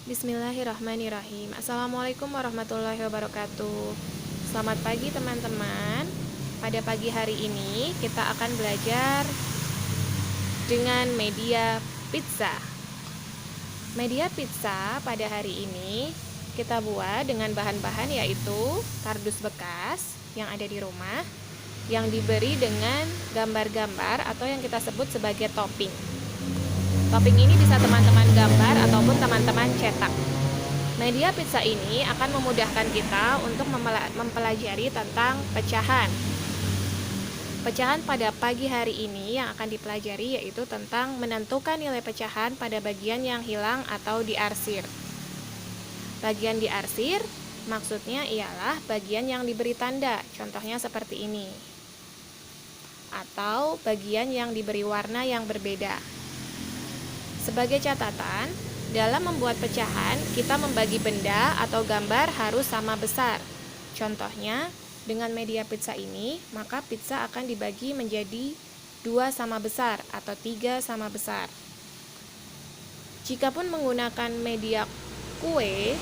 Bismillahirrahmanirrahim. Assalamualaikum warahmatullahi wabarakatuh. Selamat pagi teman-teman. Pada pagi hari ini kita akan belajar dengan media pizza. Media pizza pada hari ini kita buat dengan bahan-bahan yaitu kardus bekas yang ada di rumah, yang diberi dengan gambar-gambar atau yang kita sebut sebagai topping. Topping ini bisa teman-teman gambar ataupun teman-teman cetak. Media pizza ini akan memudahkan kita untuk mempelajari tentang pecahan. Pecahan pada pagi hari ini yang akan dipelajari yaitu tentang menentukan nilai pecahan pada bagian yang hilang atau diarsir. Bagian diarsir maksudnya ialah bagian yang diberi tanda, contohnya seperti ini. Atau bagian yang diberi warna yang berbeda. Sebagai catatan, dalam membuat pecahan, kita membagi benda atau gambar harus sama besar. Contohnya, dengan media pizza ini, maka pizza akan dibagi menjadi 2 sama besar atau 3 sama besar. Jikapun menggunakan media kue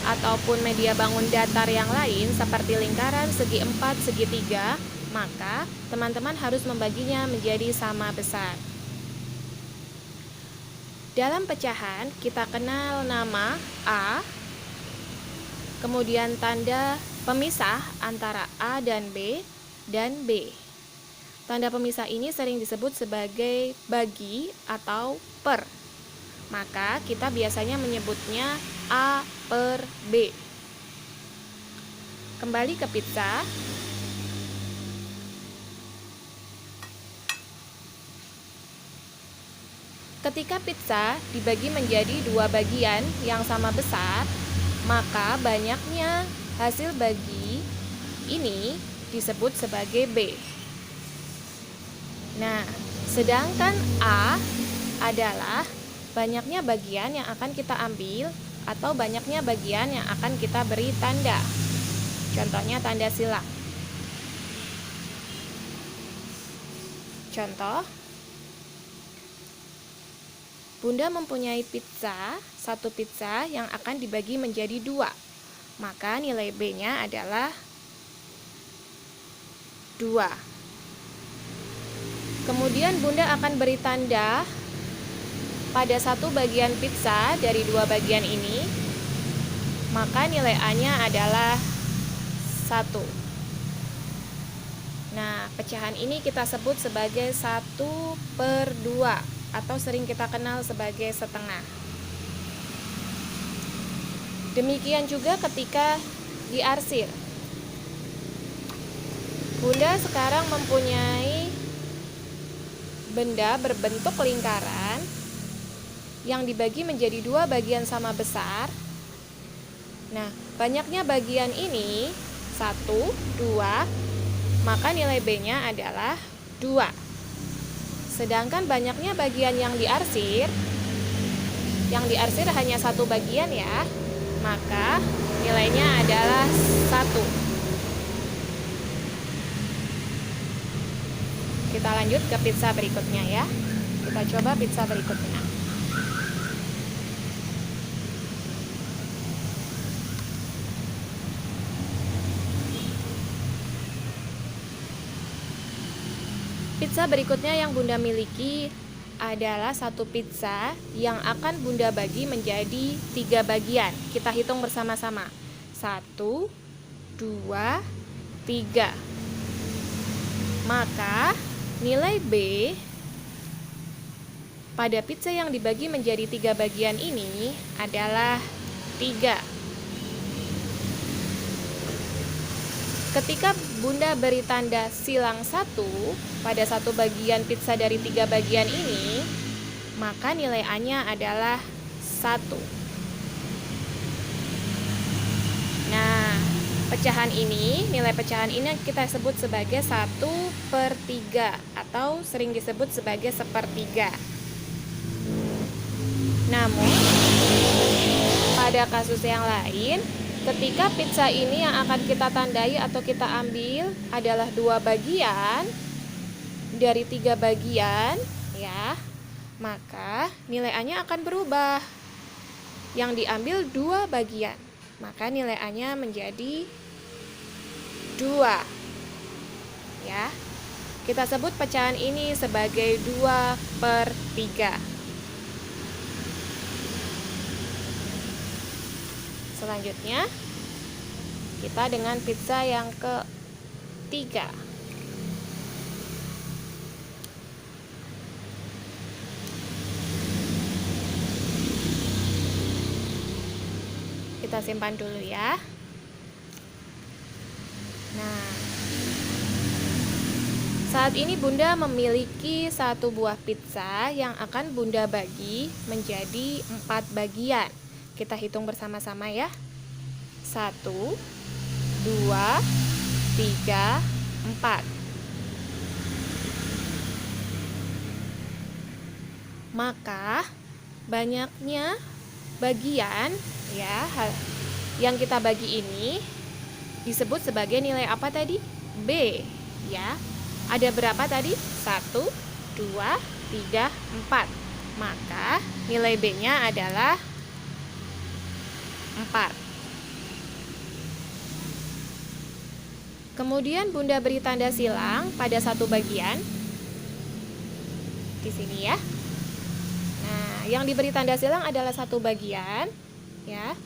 ataupun media bangun datar yang lain seperti lingkaran, segi 4, segi 3, maka teman-teman harus membaginya menjadi sama besar. Dalam pecahan, kita kenal nama A, kemudian tanda pemisah antara A dan B. Tanda pemisah ini sering disebut sebagai bagi atau per. Maka kita biasanya menyebutnya A per B. Kembali ke pizza. Ketika pizza dibagi menjadi 2 bagian yang sama besar, maka banyaknya hasil bagi ini disebut sebagai B. Nah, sedangkan A adalah banyaknya bagian yang akan kita ambil atau banyaknya bagian yang akan kita beri tanda. Contohnya tanda silang. Contoh, Bunda mempunyai satu pizza yang akan dibagi menjadi 2. Maka nilai B-nya adalah 2. Kemudian Bunda akan beri tanda pada satu bagian pizza dari 2 bagian ini. Maka nilai A-nya adalah 1. Nah, pecahan ini kita sebut sebagai 1/2 atau sering kita kenal sebagai setengah. Demikian juga ketika diarsir. Bunda sekarang mempunyai benda berbentuk lingkaran yang dibagi menjadi 2 bagian sama besar. Nah, banyaknya bagian ini 1, 2, maka nilai B-nya adalah 2. Sedangkan banyaknya bagian yang diarsir hanya 1 bagian ya, maka nilainya adalah 1. Kita lanjut ke pizza berikutnya ya. Kita coba pizza berikutnya. Pizza berikutnya yang Bunda miliki adalah satu pizza yang akan Bunda bagi menjadi 3 bagian. Kita hitung bersama-sama. 1, 2, 3. Maka nilai B pada pizza yang dibagi menjadi 3 bagian ini adalah 3. Ketika Bunda beri tanda silang 1 pada satu bagian pizza dari 3 bagian ini, maka nilai A-nya adalah 1. Nah, nilai pecahan ini kita sebut sebagai 1/3 atau sering disebut sebagai 1/3. Namun, pada kasus yang lain, ketika pizza ini yang akan kita tandai atau kita ambil adalah 2 bagian dari 3 bagian ya, maka nilai A-nya akan berubah. yang diambil 2 bagian. Maka nilai A-nya menjadi 2. Ya. Kita sebut pecahan ini sebagai 2/3. Selanjutnya, kita dengan pizza yang ketiga. Kita simpan dulu ya. Nah, saat ini Bunda memiliki 1 buah pizza yang akan Bunda bagi menjadi 4 bagian. Kita hitung bersama-sama ya. 1, 2, 3, 4. Maka banyaknya bagian ya yang kita bagi ini disebut sebagai nilai apa tadi? B ya. Ada berapa tadi? 1, 2, 3, 4. Maka nilai B-nya adalah 4. Kemudian Bunda beri tanda silang pada 1 bagian di sini ya. Nah, yang diberi tanda silang adalah 1 bagian ya.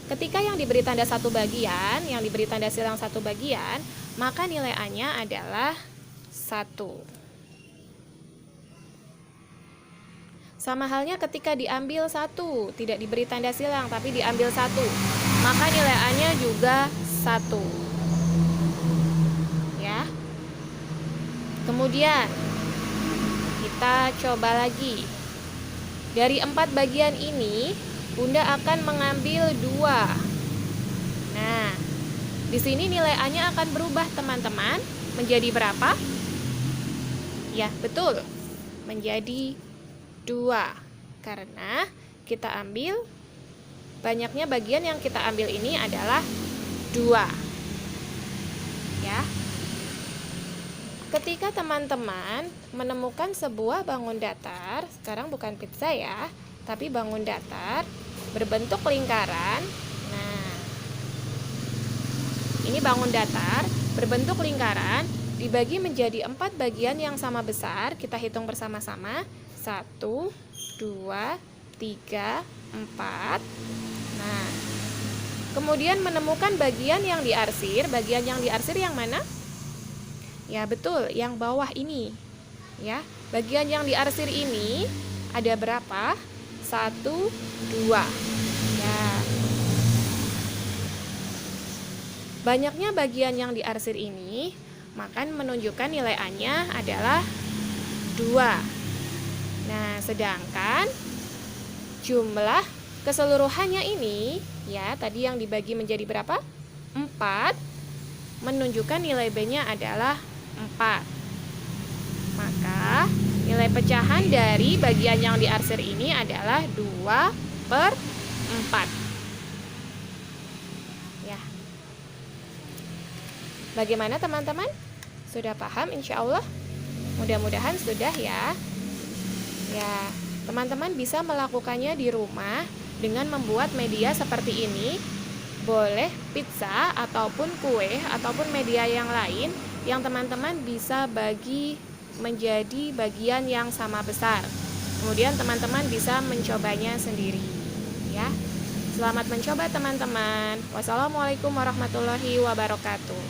Ketika yang diberi tanda 1 bagian, yang diberi tanda silang 1 bagian, maka nilai A-nya adalah 1. Sama halnya ketika diambil 1, tidak diberi tanda silang tapi diambil 1, maka nilai A-nya juga 1. Ya. Kemudian kita coba lagi. Dari 4 bagian ini, Bunda akan mengambil 2. Nah, di sini nilai A-nya akan berubah teman-teman. Menjadi berapa? Ya, betul. Menjadi 2. Karena kita ambil, banyaknya bagian yang kita ambil ini adalah 2. Ya. Ketika teman-teman menemukan sebuah bangun datar, sekarang bukan pizza ya, tapi bangun datar berbentuk lingkaran. Nah, ini bangun datar berbentuk lingkaran dibagi menjadi 4 bagian yang sama besar. Kita hitung bersama-sama. 1, 2, 3, 4. Nah, kemudian menemukan bagian yang diarsir. Bagian yang diarsir yang mana? Ya, betul, yang bawah ini. Ya, bagian yang diarsir ini ada berapa? 1, 2. Ya. Banyaknya bagian yang diarsir ini, maka menunjukkan nilai A-nya adalah 2. Nah, sedangkan jumlah keseluruhannya ini, ya, tadi yang dibagi menjadi berapa? 4, menunjukkan nilai B-nya adalah 4. Maka nilai pecahan dari bagian yang diarsir ini adalah 2/4. Ya. Bagaimana teman-teman? Sudah paham insya Allah? Mudah-mudahan sudah ya. Ya, teman-teman bisa melakukannya di rumah dengan membuat media seperti ini. Boleh pizza ataupun kue ataupun media yang lain yang teman-teman bisa bagi menjadi bagian yang sama besar. Kemudian teman-teman bisa mencobanya sendiri ya. Selamat mencoba teman-teman. Wassalamualaikum warahmatullahi wabarakatuh.